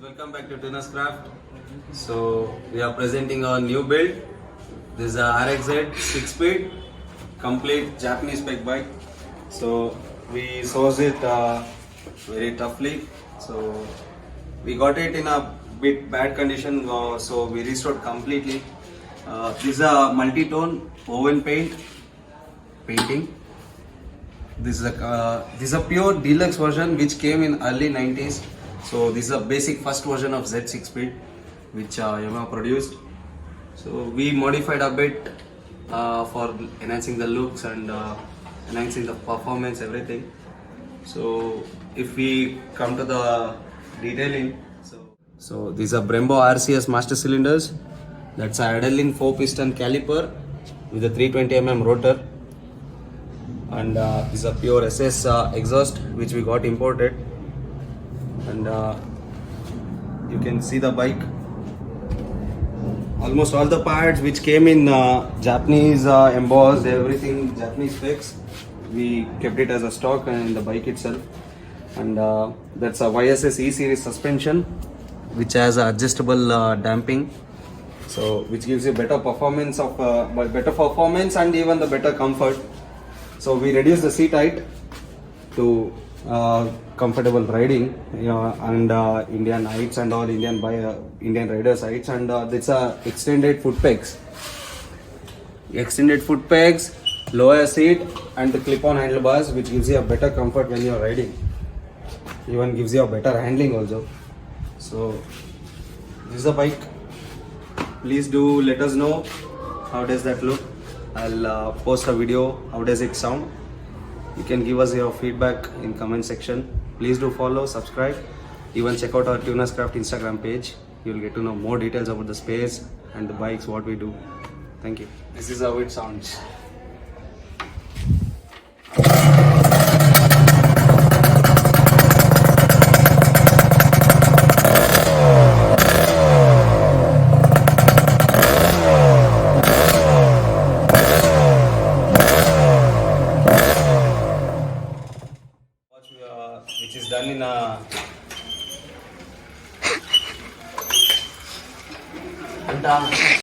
welcome back to Craft. So we are presenting our new build. This is a RxZ6speed, complete Japanese spec bike. So we sourced it very toughly. So we got it in a bit bad condition, so we restored completely. This is a multi-tone oven painting. This is a pure deluxe version which came in early 90s. So this is a basic first version of Z6 speed which Yamaha produced. So we modified a bit for enhancing the looks and enhancing the performance, everything. So if we come to the detailing, so these are Brembo RCS master cylinders. That's a idling 4-piston caliper with a 320 rotor. And this is a pure SS exhaust which we got imported. And you can see the bike. Almost all the parts which came in Japanese embossed, everything Japanese specs. We kept it as a stock in the bike itself. And that's a YSS E series suspension which has adjustable damping. So which gives you better performance and even the better comfort. So we reduced the seat height to comfortable riding, and Indian heights and all Indian riders heights, and it's extended foot pegs, lower seat, and the clip-on handlebars, which gives you a better comfort when you're riding. Even gives you a better handling also. So this is a bike. Please do let us know how does that look. I'll post a video. How does it sound? You can give us your feedback in comment section. Please do follow, subscribe. Even check out our Tuner's Craft Instagram page. You'll get to know more details about the space and the bikes, what we do. Thank you. This is how it sounds. Which is done in a